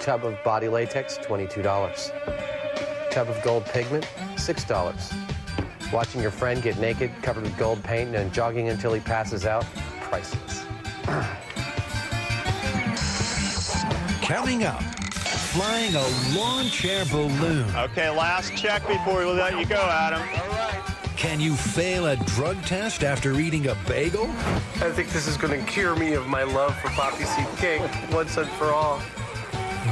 Tub of body latex, $22. Tub of gold pigment, $6. Watching your friend get naked, covered with gold paint, and jogging until he passes out, priceless. Coming up, flying a lawn chair balloon. Okay, last check before we let you go, Adam. All right. Can you fail a drug test after eating a bagel? I think this is going to cure me of my love for poppy seed cake once and for all.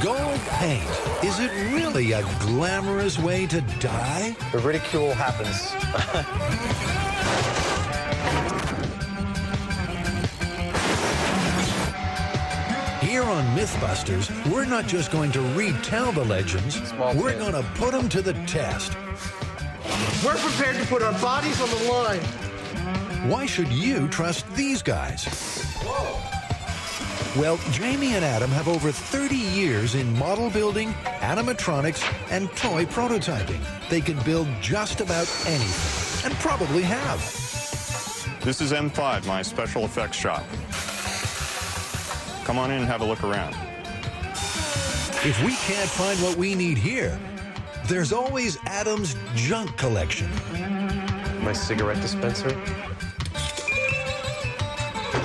Gold paint. Is it really a glamorous way to die? The ridicule happens. Here on Mythbusters, we're not just going to retell the legends, we're going to put them to the test. We're prepared to put our bodies on the line. Why should you trust these guys? Well, Jamie and Adam have over 30 years in model building, animatronics, and toy prototyping. They can build just about anything, and probably have. This is M5, my special effects shop. Come on in and have a look around. If we can't find what we need here, there's always Adam's junk collection. My cigarette dispenser.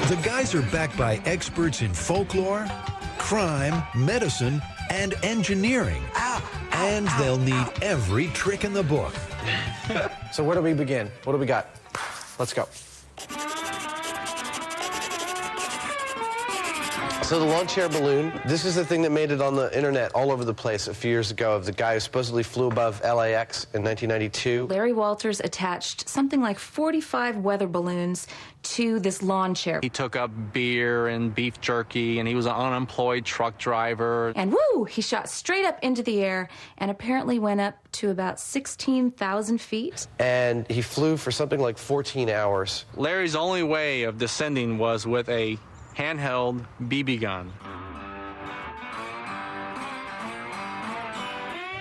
The guys are backed by experts in folklore, crime, medicine, and engineering. And they'll need every trick in the book. So where do we begin? What do we got? Let's go. So the lawn chair balloon, this is the thing that made it on the internet all over the place a few years ago of the guy who supposedly flew above LAX in 1992. Larry Walters attached something like 45 weather balloons to this lawn chair. He took up beer and beef jerky, and he was an unemployed truck driver. And woo, he shot straight up into the air and apparently went up to about 16,000 feet. And he flew for something like 14 hours. Larry's only way of descending was with a handheld BB gun.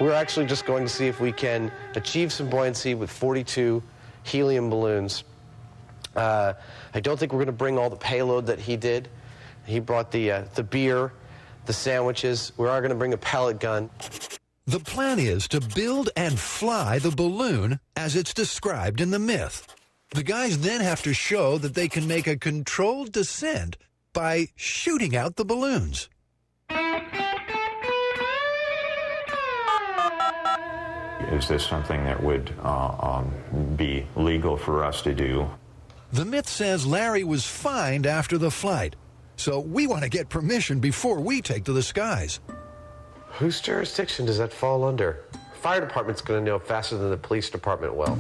We're actually just going to see if we can achieve some buoyancy with 42 helium balloons. I don't think we're going to bring all the payload that he did. He brought the beer, the sandwiches. We are going to bring a pellet gun. The plan is to build and fly the balloon as it's described in the myth. The guys then have to show that they can make a controlled descent by shooting out the balloons. Is this something that would be legal for us to do? The myth says Larry was fined after the flight, so we want to get permission before we take to the skies. Whose jurisdiction does that fall under? Fire department's going to know faster than the police department will.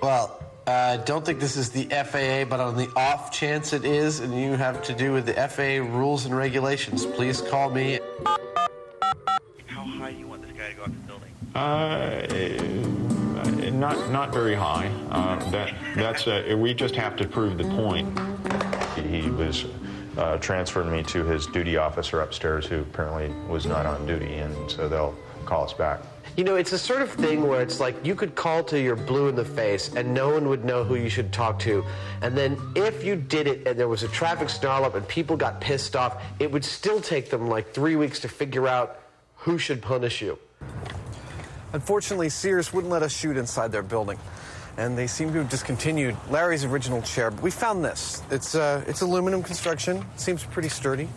Well, I don't think this is the FAA, but on the off chance it is, and you have to do with the FAA rules and regulations, please call me. How high do you want this guy to go off the building? Not very high. We just have to prove the point. He was transferred me to his duty officer upstairs, who apparently was not on duty, and so they'll call us back. You know, it's the sort of thing where it's like you could call to your blue in the face and no one would know who you should talk to. And then if you did it and there was a traffic snarl up and people got pissed off, it would still take them like 3 weeks to figure out who should punish you. Unfortunately, Sears wouldn't let us shoot inside their building. And they seem to have discontinued Larry's original chair. But we found this. It's aluminum construction. It seems pretty sturdy.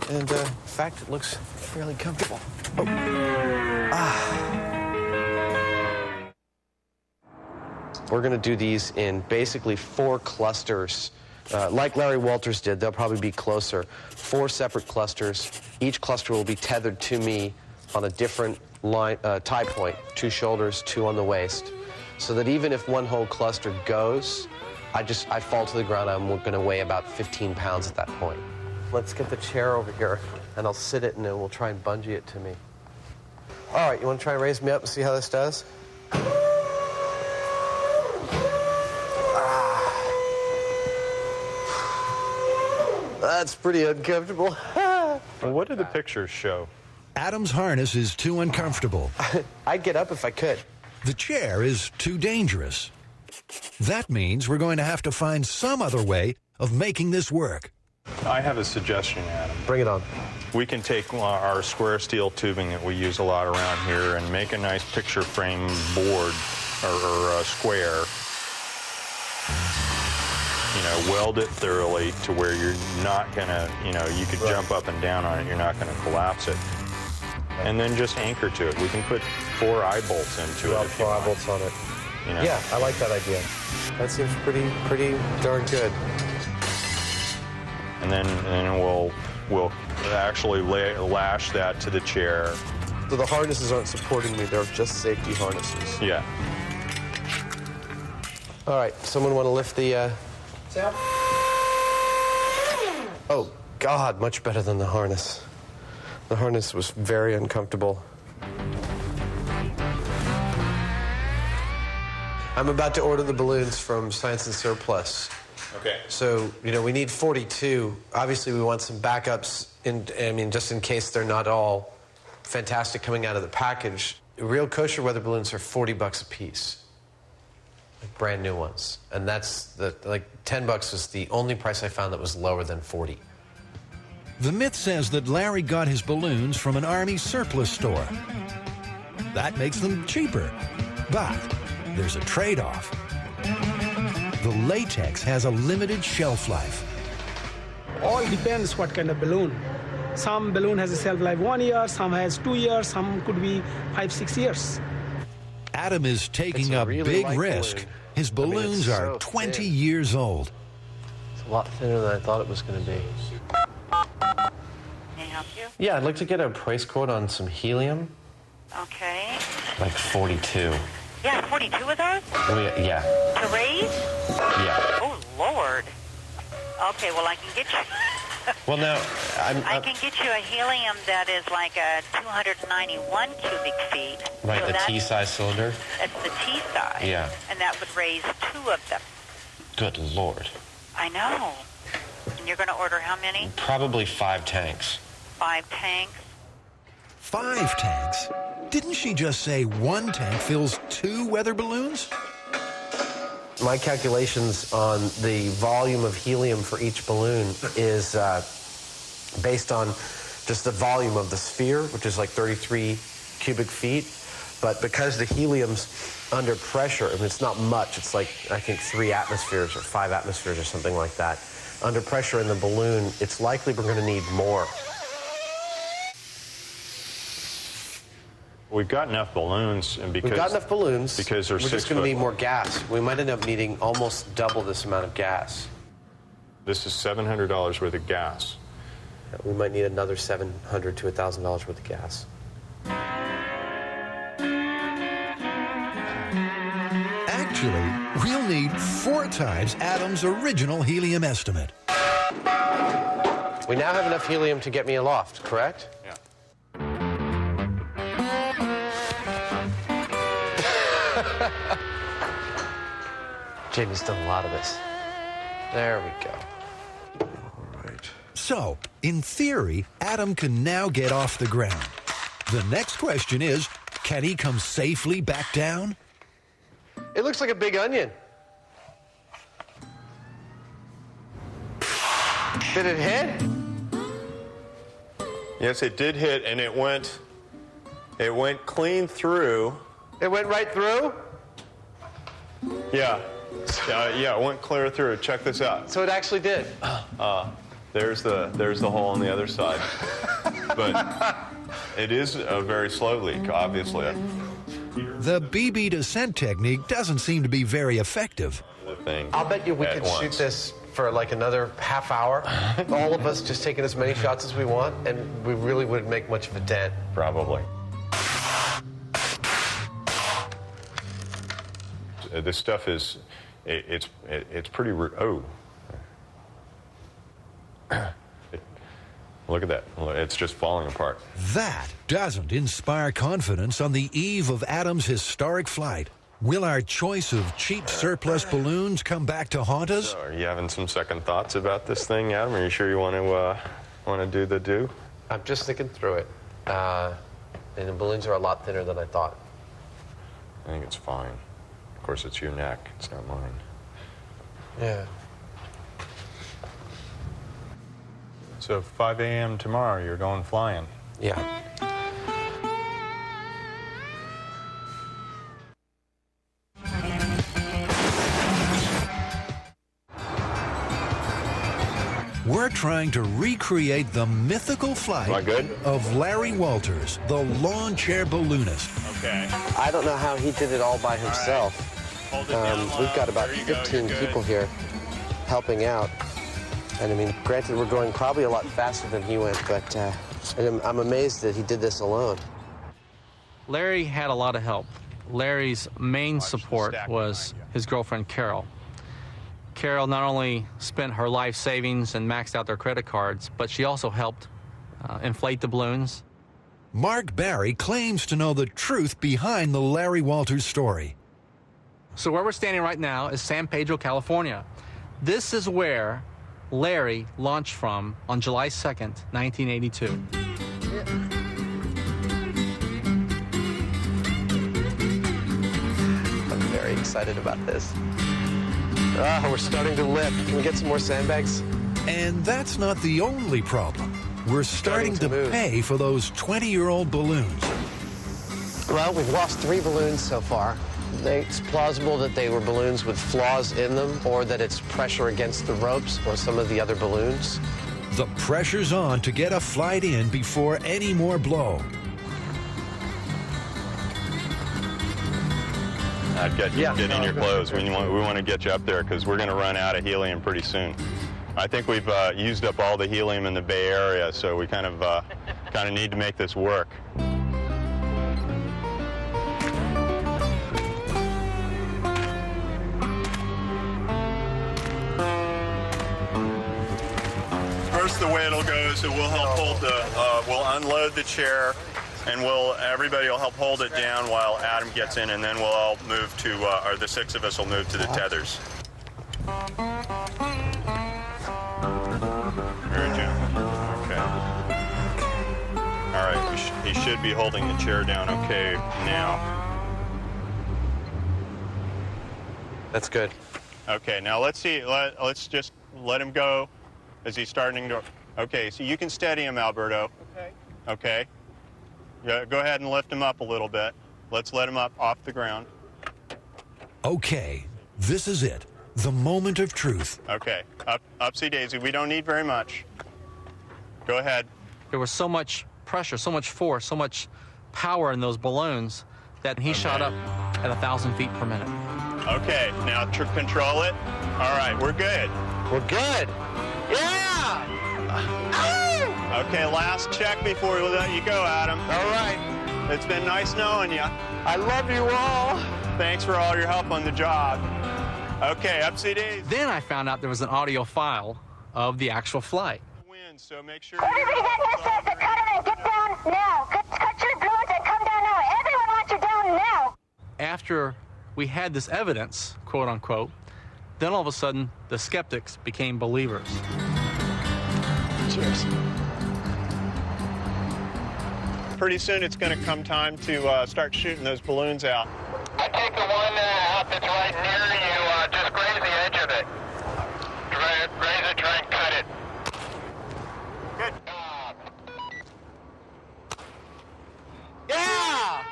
And in fact, it looks fairly comfortable. We're going to do these in basically 4 clusters. Like Larry Walters did, they'll probably be closer. 4 separate clusters. Each cluster will be tethered to me on a different line, tie point, 2 shoulders, 2 on the waist. So that even if one whole cluster goes, I fall to the ground. I'm going to weigh about 15 pounds at that point. Let's get the chair over here, and I'll sit it, and then we'll try and bungee it to me. All right, you want to try and raise me up and see how this does? That's pretty uncomfortable. Well, what do the pictures show? Adam's harness is too uncomfortable. I'd get up if I could. The chair is too dangerous. That means we're going to have to find some other way of making this work. I have a suggestion, Adam. Bring it on. We can take our square steel tubing that we use a lot around here and make a nice picture frame board or square. You know, weld it thoroughly to where you're not gonna, you know, you could jump up and down on it, you're not gonna collapse it. And then just anchor to it. We can put 4 eye bolts into it. 4 eye bolts on it. You know? Yeah, I like that idea. That seems pretty darn good. And then we'll actually lash that to the chair. So the harnesses aren't supporting me, they're just safety harnesses. Yeah. All right, someone want to lift the... Oh, God, much better than the harness. The harness was very uncomfortable. I'm about to order the balloons from Science and Surplus. Okay. So, you know, we need 42. Obviously, we want some backups, just in case they're not all fantastic coming out of the package. Real kosher weather balloons are $40 a piece. Like brand new ones. And that's, $10 was the only price I found that was lower than 40. The myth says that Larry got his balloons from an Army surplus store. That makes them cheaper. But there's a trade-off. The latex has a limited shelf life. All depends what kind of balloon. Some balloon has a shelf life 1 year, some has 2 years, some could be 5-6 years. Adam is taking a really big risk. balloon. His balloons it's are so 20 thin. years old. It's a lot thinner than I thought it was going to be. Can I help you? Yeah, I'd like to get a price quote on some helium. Okay. Like 42. Yeah, 42 of those? Yeah. To raise? Yeah. Oh, Lord. Okay, well, I can get you... Well, now, I can get you a helium that is like a 291 cubic feet. Right, So the that's- T-size cylinder? That's the T size. Yeah. And that would raise 2 of them. Good Lord. I know. And you're going to order how many? Probably 5 tanks. 5 tanks? 5 tanks? Didn't she just say 1 tank fills 2 weather balloons? My calculations on the volume of helium for each balloon is based on just the volume of the sphere, which is like 33 cubic feet. But because the helium's under pressure, and it's not much, it's like, I think 3 atmospheres or 5 atmospheres or something like that. Under pressure in the balloon, it's likely we're going to need more. We've got enough balloons, and because We've got enough balloons. because they're we're 6 just going to foot need more long. gas. We might end up needing almost double this amount of gas. This is $700 worth of gas. We might need another $700 to $1,000 worth of gas. Actually, we'll need 4 times Adam's original helium estimate. We now have enough helium to get me aloft, correct? Yeah. Jamie's done a lot of this. There we go. All right. So, in theory, Adam can now get off the ground. The next question is, can he come safely back down? It looks like a big onion. Did it hit? Yes, it did hit, and it went clean through. It went right through? Yeah. Yeah, it went clear through. Check this out. So it actually did. There's the hole on the other side. But it is a very slow leak, obviously. The BB descent technique doesn't seem to be very effective. I'll bet you we could shoot this for like another half hour. All of us just taking as many shots as we want, and we really wouldn't make much of a dent. Probably. This stuff is, it's pretty, oh. Look at that. It's just falling apart. That doesn't inspire confidence on the eve of Adam's historic flight. Will our choice of cheap surplus balloons come back to haunt us? So are you having some second thoughts about this thing, Adam? Are you sure you want to do the do? I'm just thinking through it. And the balloons are a lot thinner than I thought. I think it's fine. Of course, it's your neck. It's not mine. Yeah. So 5 a.m. tomorrow, you're going flying. Yeah. We're trying to recreate the mythical flight of Larry Walters, the lawn chair balloonist. Okay. I don't know how he did it all by himself. We've got about 15 people here helping out. And I mean, granted, we're going probably a lot faster than he went, but I'm amazed that he did this alone. Larry had a lot of help. Larry's main support was his girlfriend, Carol. Carol not only spent her life savings and maxed out their credit cards, but she also helped inflate the balloons. Mark Barry claims to know the truth behind the Larry Walters story. So where we're standing right now is San Pedro, California. This is where Larry launched from on July 2nd, 1982. I'm very excited about this. We're starting to lift. Can we get some more sandbags? And that's not the only problem. We're starting to pay for those 20-year-old balloons. Well, we've lost 3 balloons so far. It's plausible that they were balloons with flaws in them, or that it's pressure against the ropes or some of the other balloons. The pressure's on to get a flight in before any more blow. Get in your clothes. We want to get you up there because we're going to run out of helium pretty soon. I think we've used up all the helium in the Bay Area, so we kind of need to make this work. First, the way it'll go is that we'll help hold we'll unload the chair, and everybody will help hold it down while Adam gets in, and then we'll all move to, or the 6 of us will move to the tethers. Very gently. Okay. All right, he should be holding the chair down okay now. That's good. Okay, now let's see, let's just let him go as he's starting to, okay, so you can steady him, Alberto. Okay. Okay. Yeah, go ahead and lift him up a little bit. Let's let him up off the ground. Okay, this is it. The moment of truth. Okay, upsy daisy. We don't need very much. Go ahead. There was so much pressure, so much force, so much power in those balloons that he shot up at 1,000 feet per minute. Okay, now control it. All right, we're good. We're good. Yeah! Okay, last check before we let you go, Adam. All right. It's been nice knowing you. I love you all. Thanks for all your help on the job. Okay, upsy daisy. Then I found out there was an audio file of the actual flight. So make sure everybody that here says to cut it and get down now. Cut your balloons and come down now. Everyone wants you down now. After we had this evidence, quote unquote, then all of a sudden the skeptics became believers. Cheers. Pretty soon it's going to come time to start shooting those balloons out. I take the one out that's right near you, just graze the edge of it. Graze it, try and cut it. Good. Yeah!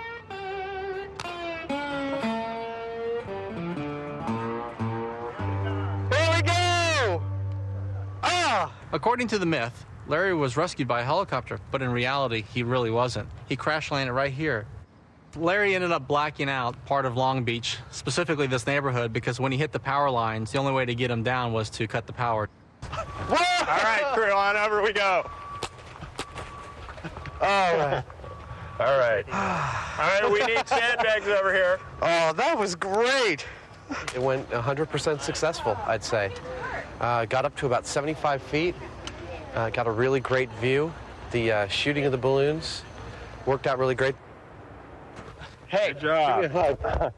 Here we go! Ah! According to the myth, Larry was rescued by a helicopter, but in reality, he really wasn't. He crash landed right here. Larry ended up blacking out part of Long Beach, specifically this neighborhood, because when he hit the power lines, the only way to get him down was to cut the power. All right, crew, on over we go. All right. All right. All right, we need sandbags over here. Oh, that was great. It went 100% successful, I'd say. Got up to about 75 feet. Got a really great view. The shooting of the balloons worked out really great. Hey, good job. give me a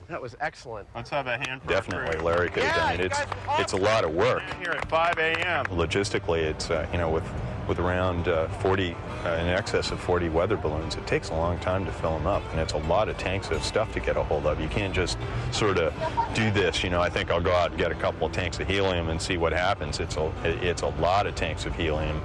hug. That was excellent. Let's have a hand for Definitely, Larry could have done it. It's a lot of work. Here at 5 a.m. Logistically, it's, you know, with around 40, in excess of 40 weather balloons, it takes a long time to fill them up, and it's a lot of tanks of stuff to get a hold of. You can't just sort of do this, you know, I think I'll go out and get a couple of tanks of helium and see what happens. It's a lot of tanks of helium.